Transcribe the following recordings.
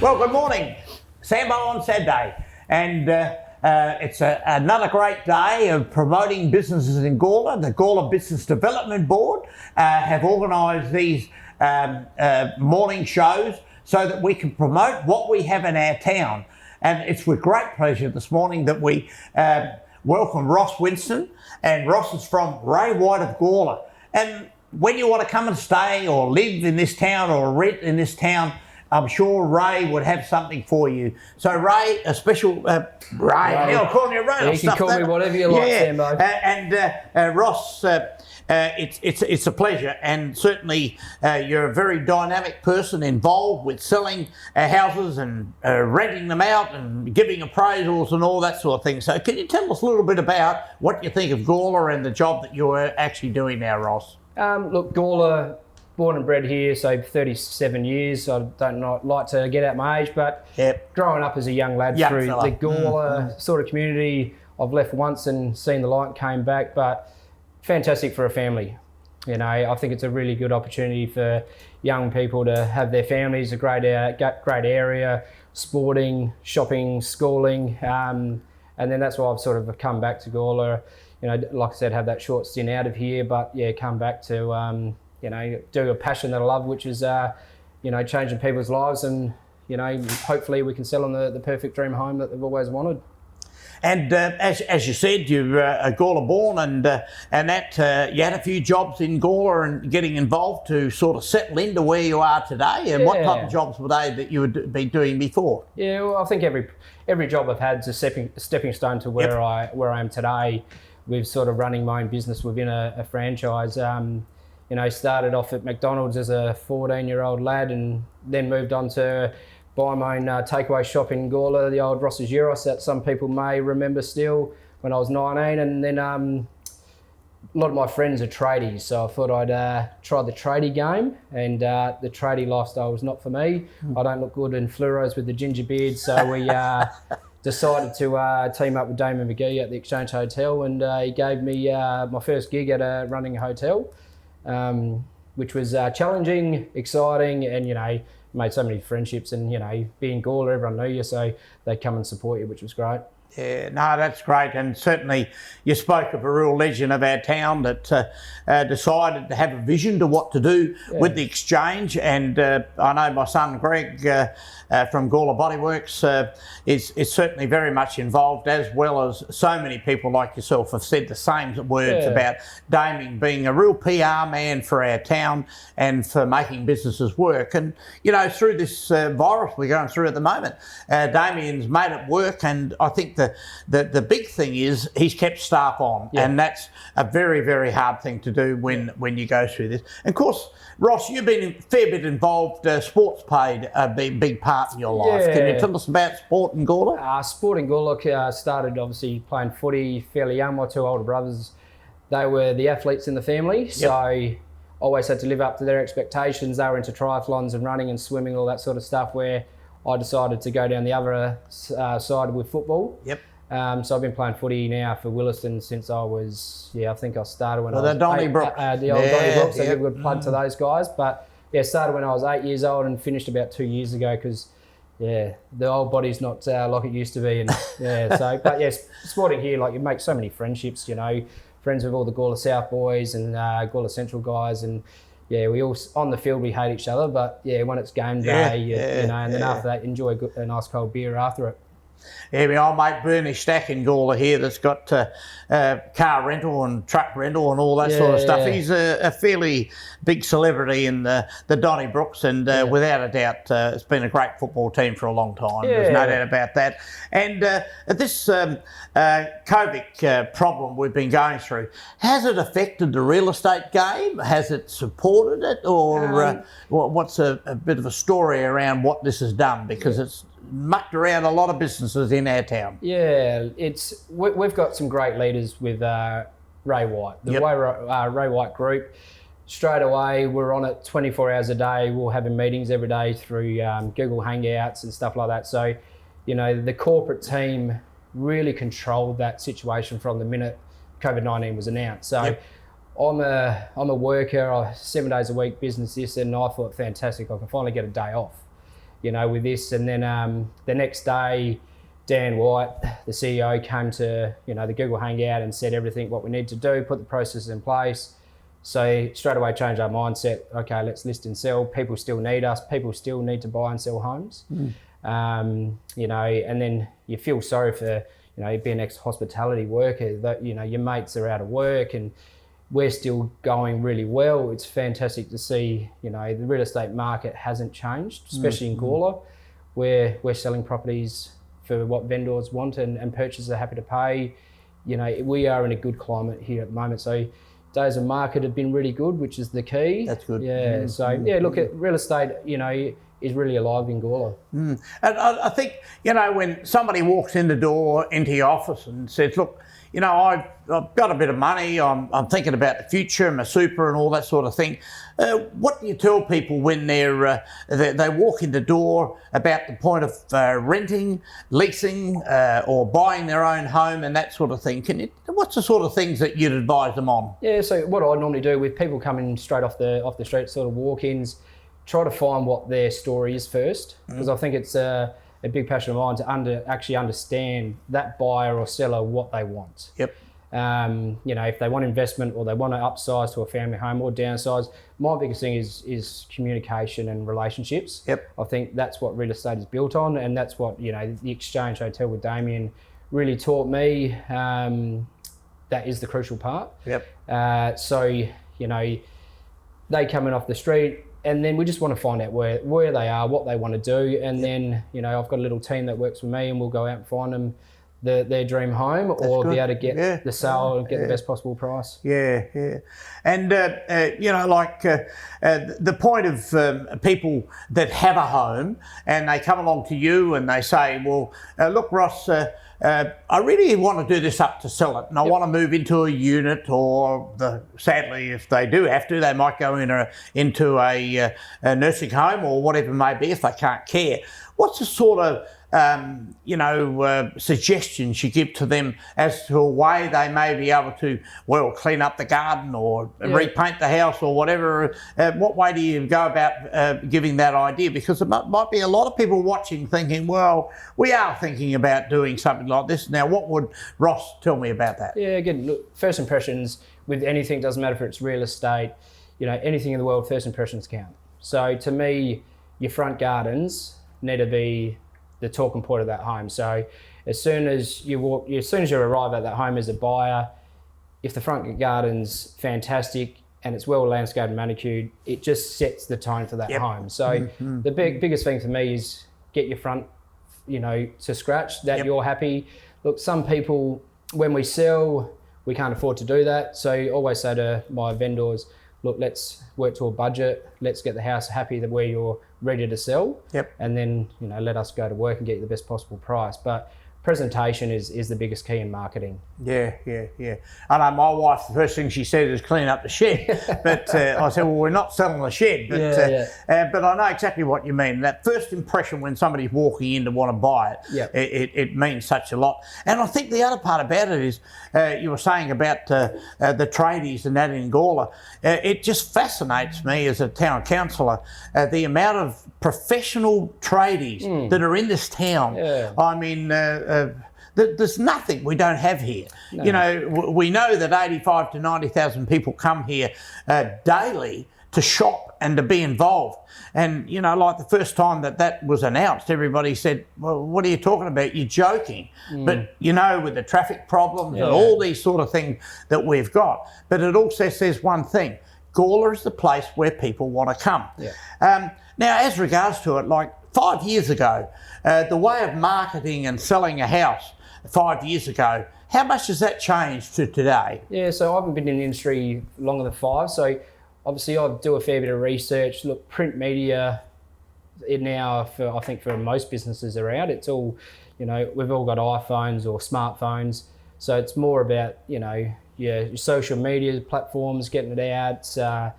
Well, good morning. Sambo On Saturday. And it's another great day of promoting businesses in Gawler. The Gawler Business Development Board have organised these morning shows so that we can promote what we have in our town. And it's with great pleasure this morning that we welcome Ross Whiston. And Ross is from Ray White of Gawler. And when you want to come and stay or live in this town or rent in this town, I'm sure Ray would have something for you. So Ray, a special Ray. I'm calling you Ray. Yeah, you can call me whatever you like, Sambo. And Ross, it's a pleasure, and certainly you're a very dynamic person involved with selling houses and renting them out and giving appraisals and all that sort of thing. So can you tell us a little bit about what you think of Gawler and the job that you're actually doing now, Ross? Look, Gawler, born and bred here, so 37 years. I don't like to get out my age, but growing up as a young lad through the Gawler sort of community, I've left once and seen the light and came back, but fantastic for a family. You know, I think it's a really good opportunity for young people to have their families, a great area, sporting, shopping, schooling, and then that's why I've sort of come back to Gawler. You know, like I said, have that short stint out of here, but yeah, come back to you know, do a passion that I love, which is, you know, changing people's lives, and, you know, hopefully we can sell them the perfect dream home that they've always wanted. And as you said, you're a Gawler born, and that you had a few jobs in Gawler and getting involved to sort of settle into where you are today. And what type of jobs were they that you would be doing before? Yeah, well, I think every job I've had is a stepping stone to where I am today. With sort of running my own business within a franchise. You know, started off at McDonald's as a 14-year-old lad, and then moved on to buy my own takeaway shop in Gawler, the old Ross's Euros that some people may remember still, when I was 19. And then a lot of my friends are tradies, so I thought I'd try the tradie game, and the tradie lifestyle was not for me. I don't look good in fluoros with the ginger beard, so we decided to team up with Damon McGee at the Exchange Hotel, and he gave me my first gig at running a hotel. Which was challenging, exciting, and, you know, made so many friendships, and, you know, being Gawler, everyone knew you, so they'd come and support you, which was great. Yeah, no, that's great, and certainly you spoke of a real legend of our town that decided to have a vision to what to do with the Exchange, and I know my son Greg from Gawler Bodyworks is certainly very much involved, as well as so many people like yourself have said the same words about Damien being a real PR man for our town and for making businesses work. And, you know, through this virus we're going through at the moment, Damien's made it work, and I think the big thing is he's kept staff on, and that's a very, very hard thing to do when you go through this. And of course, Ross, you've been a fair bit involved. Sports played a big part in your life. Can you tell us about sport in Gawler? Sport in Gawler started obviously playing footy fairly young. My two older brothers, they were the athletes in the family, so always had to live up to their expectations. They were into triathlons and running and swimming, all that sort of stuff, where I decided to go down the other side with football. So I've been playing footy now for Williston since I was, I think I started when I was the Donnybrook. The old Donnybrook, so give a good plug to those guys. But started when I was 8 years old and finished about 2 years ago, because the old body's not like it used to be. And sporting here, like, you make so many friendships, you know, friends with all the Gawler South boys and Gawler Central guys, and we all, on the field we hate each other, but when it's game day, you know, and then after that, enjoy a nice cold beer after it. Yeah, my old mate Bernie Stack in Gawler here that's got car rental and truck rental and all that sort of stuff. He's a fairly big celebrity in the Donnybrooks, and without a doubt it's been a great football team for a long time. There's no doubt about that. And this COVID problem we've been going through, has it affected the real estate game? Has it supported it? Or what's a bit of a story around what this has done? Because it's mucked around a lot of businesses in our town. We've got some great leaders with Ray White. Ray White Group, straight away we're on it 24 hours a day. We're having meetings every day through Google Hangouts and stuff like that. So, you know, the corporate team really controlled that situation from the minute COVID-19 was announced. So I'm a worker, 7 days a week, business this, and I thought, fantastic, I can finally get a day off. with this. And then the next day, Dan White, the CEO, came to, the Google Hangout and said everything what we need to do, put the processes in place. So straight away changed our mindset. Okay, let's list and sell. People still need us. People still need to buy and sell homes. And then you feel sorry for, being an ex-hospitality worker, that, your mates are out of work and we're still going really well. It's fantastic to see, the real estate market hasn't changed, especially in Gawler, where we're selling properties for what vendors want and purchasers are happy to pay. We are in a good climate here at the moment. So days of market have been really good, which is the key. That's good. Yeah. Look at real estate, is really alive in Gawler. And I think, when somebody walks in the door into your office and says, look, I've got a bit of money, I'm thinking about the future, my super and all that sort of thing. What do you tell people when they walk in the door about the point of renting, leasing, or buying their own home and that sort of thing? What's the sort of things that you'd advise them on? Yeah, so what I normally do with people coming straight off the street, sort of walk-ins, try to find what their story is first, because I think it's a big passion of mine to actually understand that buyer or seller what they want. Yep. If they want investment or they want to upsize to a family home or downsize, my biggest thing is communication and relationships. Yep. I think that's what real estate is built on, and that's what the Exchange Hotel with Damien really taught me. That is the crucial part. Yep. They come in off the street, and then we just want to find out where they are, what they want to do, and then I've got a little team that works with me, and we'll go out and find them their dream home, or be able to get the sale and get the best possible price. Yeah. And, the point of people that have a home and they come along to you and they say, well, look, Ross, I really want to do this up to sell it, and I want to move into a unit, or sadly, if they do have to, they might go into a nursing home or whatever it may be if they can't care. What's the sort of suggestions you give to them as to a way they may be able to, clean up the garden or repaint the house or whatever? What way do you go about giving that idea? Because there might be a lot of people watching thinking, well, we are thinking about doing something like this. Now, what would Ross tell me about that? Yeah, again, look, first impressions with anything, doesn't matter if it's real estate, anything in the world, first impressions count. So to me, your front gardens need to be the talking point of that home. So as soon as you arrive at that home as a buyer, if the front garden's fantastic and it's well landscaped and manicured, it just sets the tone for that home. So the biggest thing for me is get your front, to scratch, that you're happy. Look, some people, when we sell, we can't afford to do that. So I always say to my vendors, look, let's work to a budget. Let's get the house happy where you're ready to sell. Yep. And then, let us go to work and get you the best possible price. But presentation is the biggest key in marketing. Yeah. I know my wife, the first thing she said is clean up the shed. But I said, well, we're not selling the shed. But but I know exactly what you mean. That first impression when somebody's walking in to want to buy it, it means such a lot. And I think the other part about it is, you were saying about the tradies and that in Gawler. It just fascinates me as a town councillor, the amount of professional tradies that are in this town. Yeah. I mean, there's nothing we don't have here. No. We know that 85 to 90,000 people come here daily to shop and to be involved. And, like the first time that was announced, everybody said, well, what are you talking about? You're joking. But, with the traffic problems and all these sort of things that we've got. But it also says one thing, Gawler is the place where people want to come. Yeah. Now, as regards to it, like 5 years ago, the way of marketing and selling a house 5 years ago, how much has that changed to today? Yeah, so I haven't been in the industry longer than 5, so obviously I do a fair bit of research. Look, print media now, I think for most businesses around, it's all, we've all got iPhones or smartphones, so it's more about, your social media platforms, getting it out. So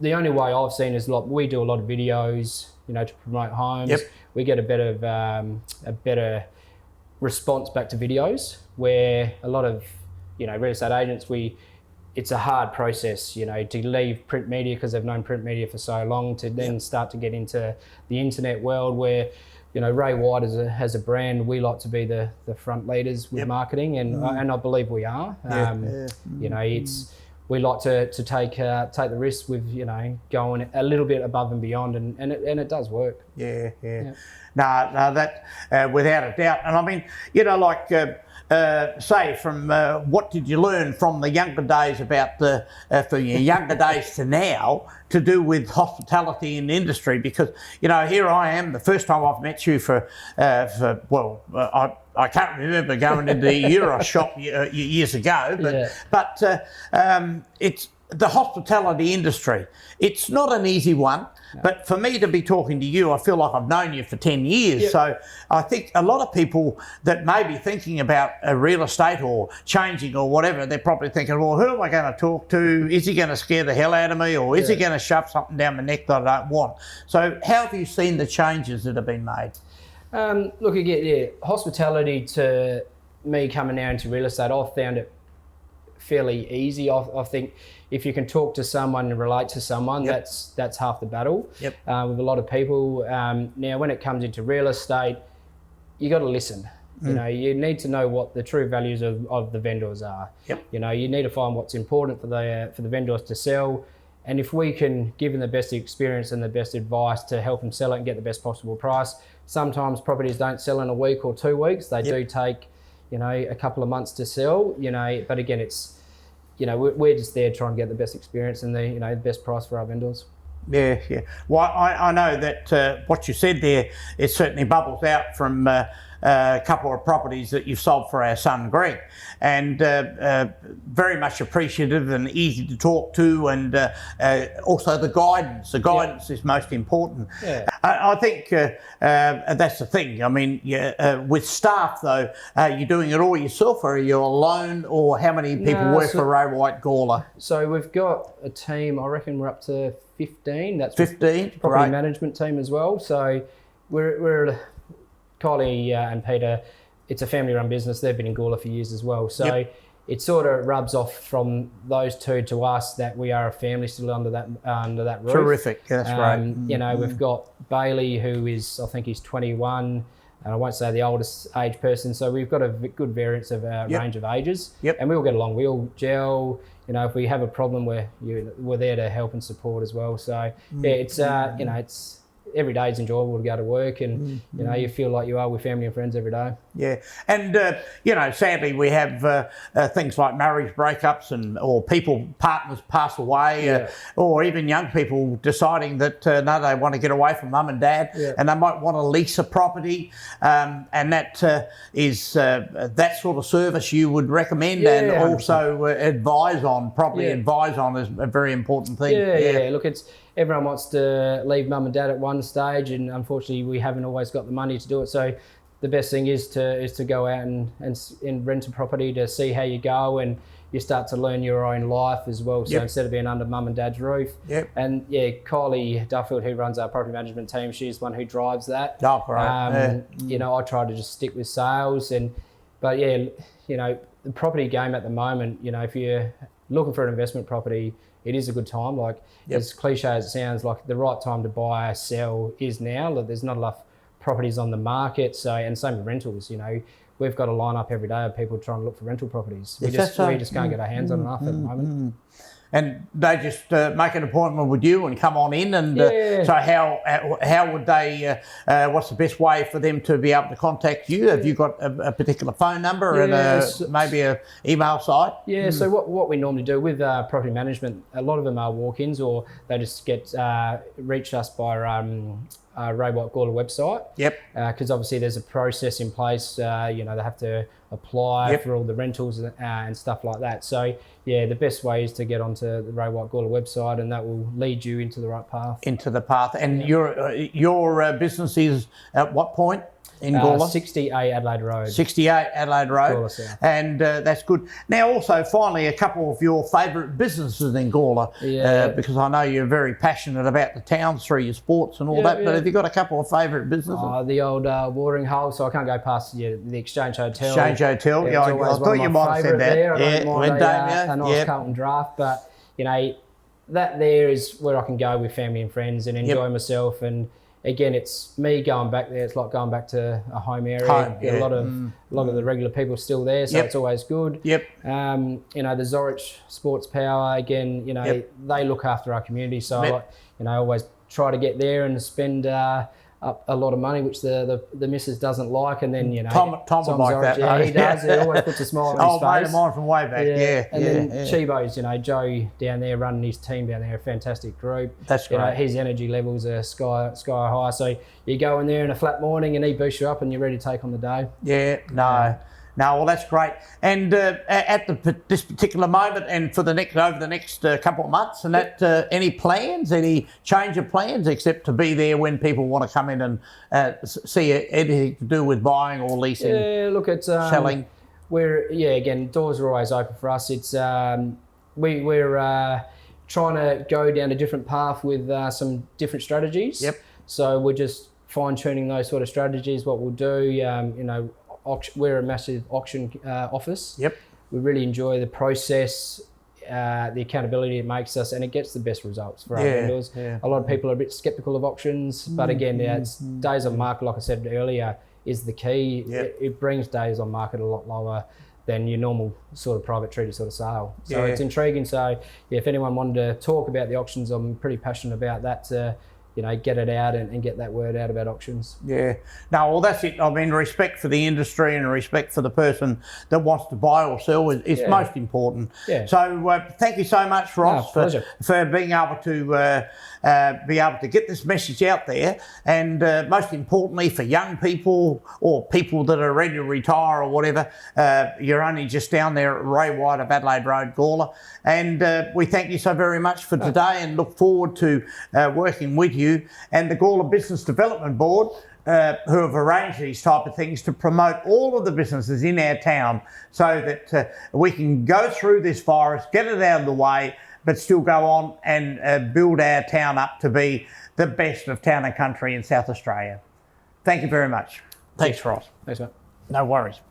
the only way I've seen is we do a lot of videos, to promote homes. Yep. We get a better response back to videos, where a lot of, real estate agents, it's a hard process, to leave print media because they've known print media for so long, to then start to get into the internet world where, Ray White has a brand. We like to be the front leaders with marketing, and I believe we are. We like to take the risk with going a little bit above and beyond, and it does work. Yeah. No, that without a doubt. And I mean, say from what did you learn from the younger days about from your younger days to now to do with hospitality in the industry? Because here I am, the first time I've met you I can't remember going into the Euro shop years ago, but it's the hospitality industry. It's not an easy one, but for me to be talking to you, I feel like I've known you for 10 years. Yep. So I think a lot of people that may be thinking about real estate or changing or whatever, they're probably thinking, well, who am I going to talk to? Is he going to scare the hell out of me, or is he going to shove something down my neck that I don't want? So how have you seen the changes that have been made? Look, again, hospitality to me coming now into real estate, I've found it fairly easy. I think if you can talk to someone and relate to someone, that's half the battle. With a lot of people. Now, when it comes into real estate, you got to listen. You need to know what the true values of the vendors are. You need to find what's important for the vendors to sell. And if we can give them the best experience and the best advice to help them sell it and get the best possible price, sometimes properties don't sell in a week or 2 weeks. They do take, a couple of months to sell, but again, it's, we're just there trying to get the best experience and the best price for our vendors. Yeah. Well, I know that what you said there, it certainly bubbles out from a couple of properties that you've sold for our son Greg, and very much appreciative and easy to talk to, and also the guidance. The guidance is most important. I think that's the thing. I mean, with staff though, you're doing it all yourself, or are you alone, or how many people work for Ray White Gawler? So we've got a team, I reckon we're up to 15. That's 15, property management team as well. So we're Kylie and Peter, it's a family-run business. They've been in Gawler for years as well. So it sort of rubs off from those two to us that we are a family still under that roof. Terrific, that's great. We've got Bailey, who is, I think he's 21, and I won't say the oldest age person. So we've got a good variance of range of ages, and we all get along. We all gel. If we have a problem, we're there to help and support as well. So it's it's every day is enjoyable to go to work, and you feel like you are with family and friends every day. Yeah, and sadly we have things like marriage breakups or partners pass away, or even young people deciding that no, they want to get away from mum and dad, and they might want to lease a property, and that is that sort of service you would recommend, and also advise on. Probably advise on is a very important thing. Look, everyone wants to leave mum and dad at one stage, and unfortunately we haven't always got the money to do it. So the best thing is to go out and rent a property to see how you go, and you start to learn your own life as well. So instead of being under mum and dad's roof. And Kylie Duffield, who runs our property management team, she's one who drives that. Oh, great. I try to just stick with sales, but the property game at the moment, if you're looking for an investment property, it is a good time. Like as cliche as it sounds, like the right time to buy, sell is now. Like, there's not enough properties on the market. So, and same with rentals. We've got a line up every day of people trying to look for rental properties. We just can't get our hands on enough at the moment. And they just make an appointment with you and come on in. And so how would they? What's the best way for them to be able to contact you? Have you got a particular phone number and maybe an email site? So what we normally do with property management, a lot of them are walk-ins, or they just get reach us by Ray White Gawler website. Because obviously there's a process in place. They have to apply for all the rentals and stuff like that. So the best way is to get onto the Ray White Gawler website, and that will lead you into the right path. And your business is at what point? in Gawler? 68 Adelaide Road. 68 Adelaide Road. Gawler South. And that's good. Now, also, finally, a couple of your favourite businesses in Gawler, because I know you're very passionate about the town through your sports and all that, but have you got a couple of favourite businesses? The old watering hole, so I can't go past the Exchange Hotel. Exchange Hotel, yeah, I thought you might have said that. A nice Carlton draft, but, you know, that there is where I can go with family and friends and enjoy myself. And again, it's me going back there. It's like going back to a home area. A lot of the regular people are still there, so it's always good. You know, the Zorich Sports Power, again, you know, they look after our community. So I like, you know, I always try to get there and spend up a lot of money, which the missus doesn't like, and then, you know, Tom would like that. Yeah, he does. He always puts a smile on his face. Oh, mate of mine from way back. And then Chibo's, you know, Joe down there running his team down there, a fantastic group. That's great. You know, his energy levels are sky high. So you go in there in a flat morning, and he boosts you up, and you're ready to take on the day. No, well, that's great. And at this particular moment, and for over the next couple of months, and any plans, any change of plans, except to be there when people want to come in and see anything to do with buying or leasing? Yeah, look, it's selling. Again, doors are always open for us. It's we're trying to go down a different path with some different strategies. So we're just fine tuning those sort of strategies. What we'll do, you know. We're a massive auction office. We really enjoy the process, the accountability it makes us, and it gets the best results for our vendors. A lot of people are a bit sceptical of auctions, but again, it's days on market, like I said earlier, is the key. It brings days on market a lot lower than your normal sort of private treaty sort of sale. So it's intriguing. So if anyone wanted to talk about the auctions, I'm pretty passionate about that. You know, get it out and get that word out about auctions. No, well, that's it. I mean, respect for the industry and respect for the person that wants to buy or sell is most important. So thank you so much, Ross, for being able to get this message out there, and most importantly for young people or people that are ready to retire or whatever. You're only just down there at Ray White of Adelaide Road, Gawler, and we thank you so very much for today and look forward to working with you and the Gawler Business Development Board, who have arranged these type of things to promote all of the businesses in our town, so that we can go through this virus, get it out of the way, but still go on and build our town up to be the best of town and country in South Australia. Thank you very much. Thanks, Ross. Thanks, mate. No worries.